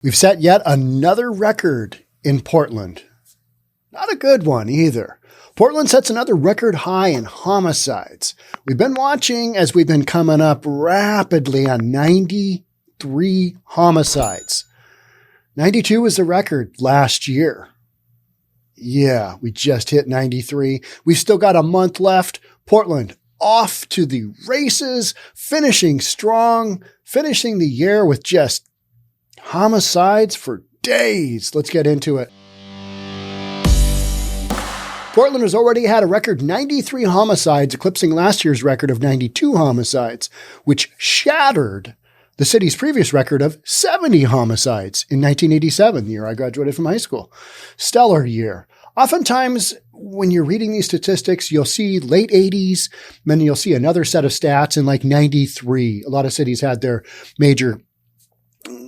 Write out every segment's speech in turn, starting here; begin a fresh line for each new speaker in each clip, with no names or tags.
We've set yet another record in Portland. Not a good one either. Portland sets another record high in homicides. We've been watching as we've been coming up rapidly on 93 homicides. 92 was the record last year. Yeah, we just hit 93. We've still got a month left. Portland off to the races, finishing strong, finishing the year with just homicides for days. Let's get into it. Portland has already had a record 93 homicides, eclipsing last year's record of 92 homicides, which shattered the city's previous record of 70 homicides in 1987, the year I graduated from high school. Stellar year. Oftentimes, when you're reading these statistics, you'll see late 80s, then you'll see another set of stats in like 93. A lot of cities had their major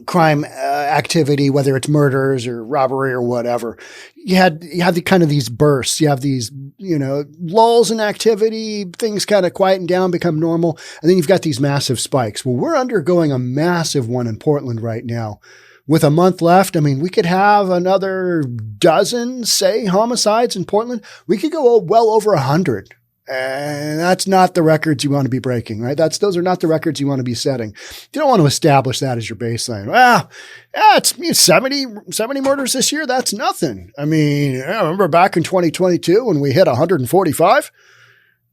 crime activity, whether it's murders or robbery or whatever. You have the kind of these bursts. You have these, lulls in activity, things kind of quieten down, become normal. And then you've got these massive spikes. Well, we're undergoing a massive one in Portland right now. With a month left, I mean, we could have another dozen, say, homicides in Portland. We could go well over 100. And that's not the records you want to be breaking, right? Those are not the records you want to be setting. You don't want to establish that as your baseline. It's 70 murders this year. That's nothing. I mean, I remember back in 2022 when we hit 145.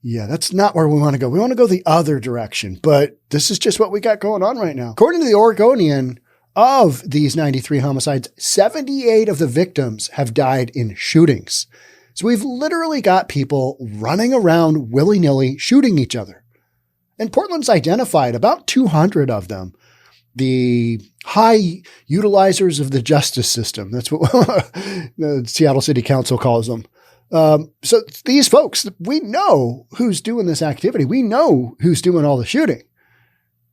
Yeah, that's not where we want to go. We want to go the other direction, but this is just what we got going on right now. According to the Oregonian, of these 93 homicides, 78 of the victims have died in shootings. So we've literally got people running around willy-nilly shooting each other. And Portland's identified about 200 of them, the high utilizers of the justice system. That's what the Seattle City Council calls them. So these folks, we know who's doing this activity. We know who's doing all the shooting.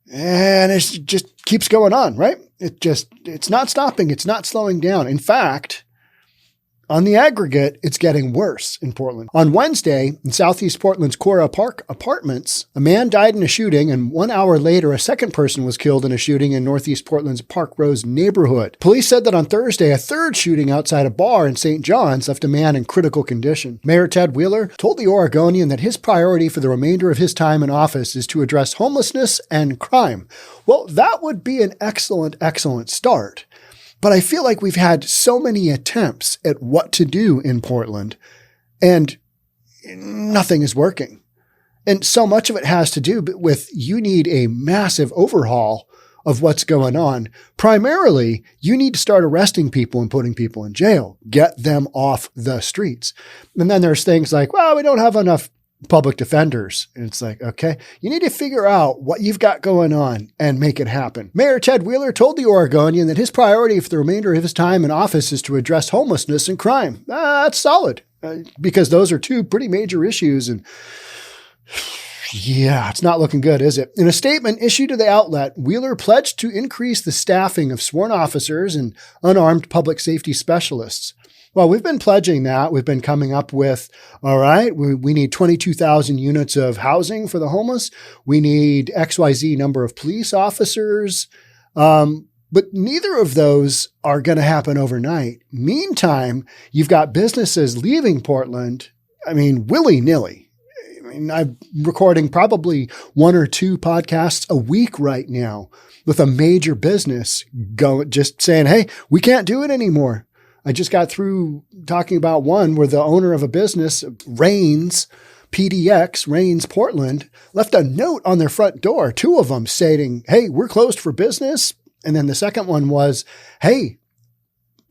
And it just keeps going on, right? It's not stopping. It's not slowing down. In fact, on the aggregate, it's getting worse in Portland. On Wednesday, in Southeast Portland's Cora Park Apartments, a man died in a shooting, and 1 hour later, a second person was killed in a shooting in Northeast Portland's Parkrose neighborhood. Police said that on Thursday, a third shooting outside a bar in St. John's left a man in critical condition. Mayor Ted Wheeler told the Oregonian that his priority for the remainder of his time in office is to address homelessness and crime. Well, that would be an excellent start. But I feel like we've had so many attempts at what to do in Portland, and nothing is working. And so much of it has to do with you need a massive overhaul of what's going on. Primarily, you need to start arresting people and putting people in jail. Get them off the streets. And then there's things like, well, we don't have enough public defenders. And it's like, okay, you need to figure out what you've got going on and make it happen. Mayor Ted Wheeler told the Oregonian that his priority for the remainder of his time in office is to address homelessness and crime. That's solid because those are two pretty major issues. And yeah, it's not looking good, is it? In a statement issued to the outlet, Wheeler pledged to increase the staffing of sworn officers and unarmed public safety specialists. Well, we've been pledging that. We've been coming up with, all right, we need 22,000 units of housing for the homeless. We need XYZ number of police officers. But neither of those are going to happen overnight. Meantime, you've got businesses leaving Portland, willy-nilly. I'm recording probably 1 or 2 podcasts a week right now with a major business just saying, hey, we can't do it anymore. I just got through talking about one where the owner of a business, Rains, PDX, Rains Portland, left a note on their front door, 2 of them stating, hey, we're closed for business. And then the second one was, hey,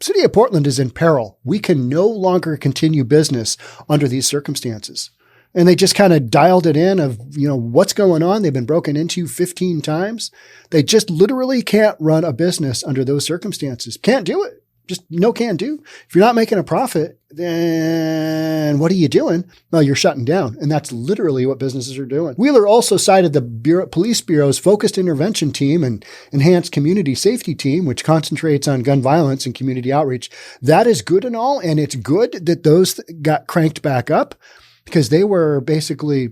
City of Portland is in peril. We can no longer continue business under these circumstances. And they just kind of dialed it in of, what's going on. They've been broken into 15 times. They just literally can't run a business under those circumstances. Can't do it. Just no can do. If you're not making a profit, then what are you doing? Well, you're shutting down. And that's literally what businesses are doing. Wheeler also cited the Police Bureau's focused intervention team and enhanced community safety team, which concentrates on gun violence and community outreach. That is good and all. And it's good that those got cranked back up because they were basically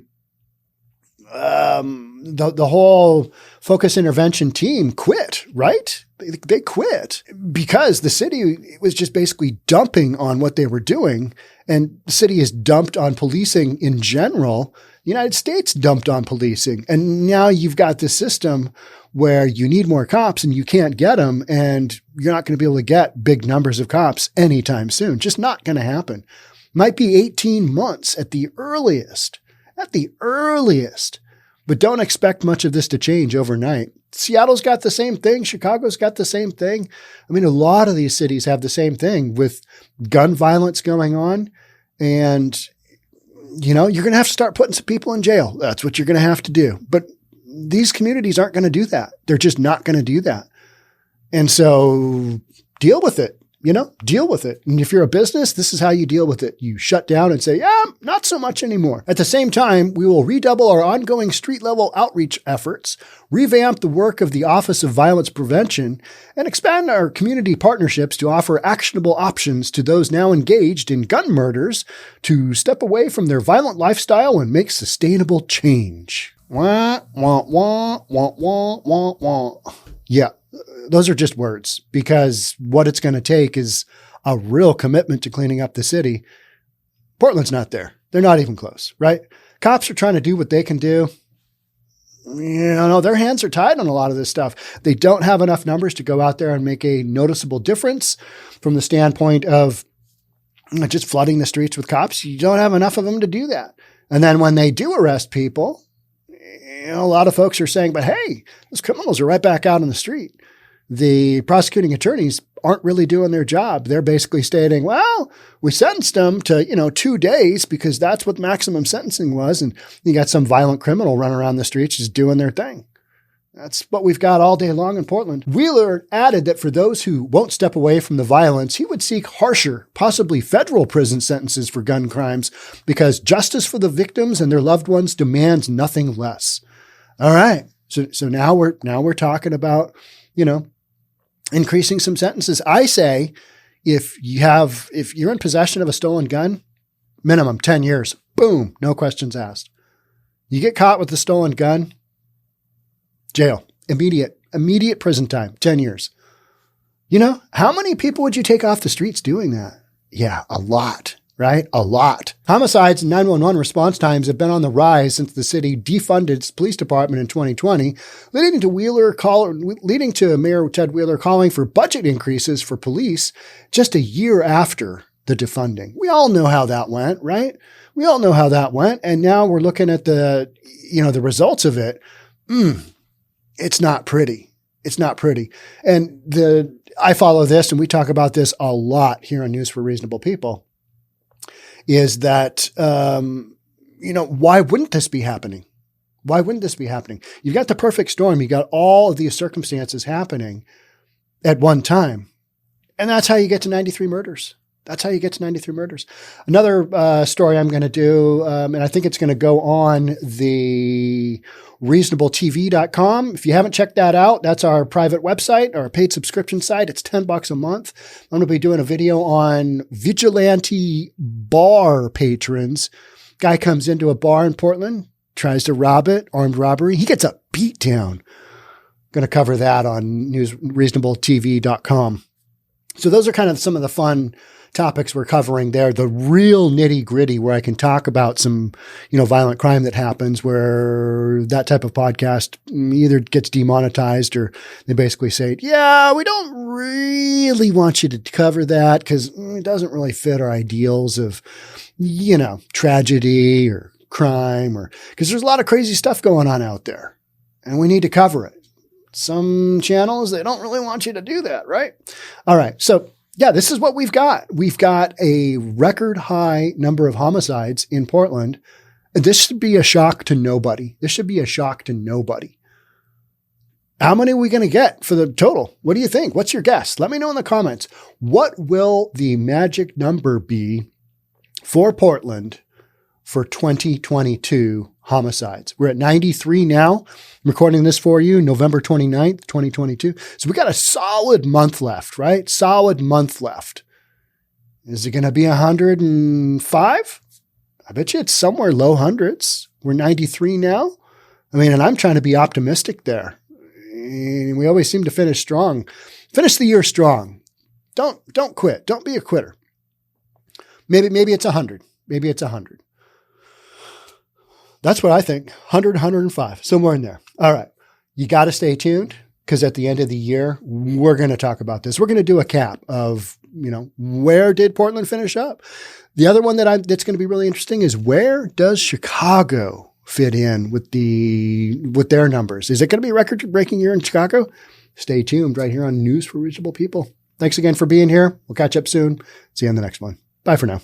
the whole focus intervention team quit, right? They quit because the city was just basically dumping on what they were doing. And the city is dumped on policing in general. The United States dumped on policing. And now you've got this system where you need more cops and you can't get them. And you're not going to be able to get big numbers of cops anytime soon. Just not going to happen. Might be 18 months at the earliest. But don't expect much of this to change overnight. Seattle's got the same thing. Chicago's got the same thing. I mean, a lot of these cities have the same thing with gun violence going on. And, you're going to have to start putting some people in jail. That's what you're going to have to do. But these communities aren't going to do that. They're just not going to do that. And so deal with it. Deal with it. And if you're a business, this is how you deal with it. You shut down and say, yeah, not so much anymore. At the same time, we will redouble our ongoing street level outreach efforts, revamp the work of the Office of Violence Prevention, and expand our community partnerships to offer actionable options to those now engaged in gun murders to step away from their violent lifestyle and make sustainable change. Wah, wah, wah, wah, wah, wah, wah. Yeah. Those are just words, because what it's going to take is a real commitment to cleaning up the city. Portland's not there. They're not even close, right? Cops are trying to do what they can do. Their hands are tied on a lot of this stuff. They don't have enough numbers to go out there and make a noticeable difference from the standpoint of just flooding the streets with cops. You don't have enough of them to do that. And then when they do arrest people, a lot of folks are saying, but hey, those criminals are right back out on the street. The prosecuting attorneys aren't really doing their job. They're basically stating, well, we sentenced them to, 2 days because that's what maximum sentencing was. And you got some violent criminal running around the streets just doing their thing. That's what we've got all day long in Portland. Wheeler added that for those who won't step away from the violence, he would seek harsher, possibly federal prison sentences for gun crimes because justice for the victims and their loved ones demands nothing less. All right. So now we're talking about, increasing some sentences. I say if you're in possession of a stolen gun, minimum 10 years, boom, no questions asked. You get caught with a stolen gun, jail, immediate prison time, 10 years. How many people would you take off the streets doing that? Yeah, a lot, right? A lot. Homicides and 911 response times have been on the rise since the city defunded its police department in 2020, leading to Mayor Ted Wheeler calling for budget increases for police just a year after the defunding. We all know how that went, right? We all know how that went. And now we're looking at the results of it. It's not pretty. It's not pretty. And I follow this, and we talk about this a lot here on News for Reasonable People, is that, why wouldn't this be happening? Why wouldn't this be happening? You've got the perfect storm. You got all of these circumstances happening at one time. And that's how you get to 93 murders. That's how you get to 93 murders. Another story I'm going to do, and I think it's going to go on the reasonabletv.com. If you haven't checked that out, that's our private website, our paid subscription site. It's $10 a month. I'm going to be doing a video on vigilante bar patrons. Guy comes into a bar in Portland, tries to rob it, armed robbery. He gets a beat down. Going to cover that on reasonabletv.com. So those are kind of some of the fun topics we're covering there, the real nitty gritty where I can talk about some, violent crime that happens, where that type of podcast either gets demonetized or they basically say, yeah, we don't really want you to cover that because it doesn't really fit our ideals of, tragedy or crime, or because there's a lot of crazy stuff going on out there and we need to cover it. Some channels, they don't really want you to do that, right? All right. So yeah, this is what we've got. We've got a record high number of homicides in Portland. This should be a shock to nobody. How many are we going to get for the total? What do you think? What's your guess? Let me know in the comments. What will the magic number be for Portland for 2022 homicides? We're at 93 now. I'm recording this for you November 29th, 2022. So we got a solid month left, right? Solid month left. Is it going to be 105? I bet you it's somewhere low hundreds. We're 93 now. I mean, and I'm trying to be optimistic there. And we always seem to finish strong. Finish the year strong. Don't quit. Don't be a quitter. Maybe it's 100. Maybe it's 100. That's what I think. 100, 105, somewhere in there. All right. You got to stay tuned because at the end of the year, we're going to talk about this. We're going to do a cap of, where did Portland finish up? The other one that's going to be really interesting is where does Chicago fit in with their numbers? Is it going to be a record-breaking year in Chicago? Stay tuned right here on News for Reasonable People. Thanks again for being here. We'll catch up soon. See you on the next one. Bye for now.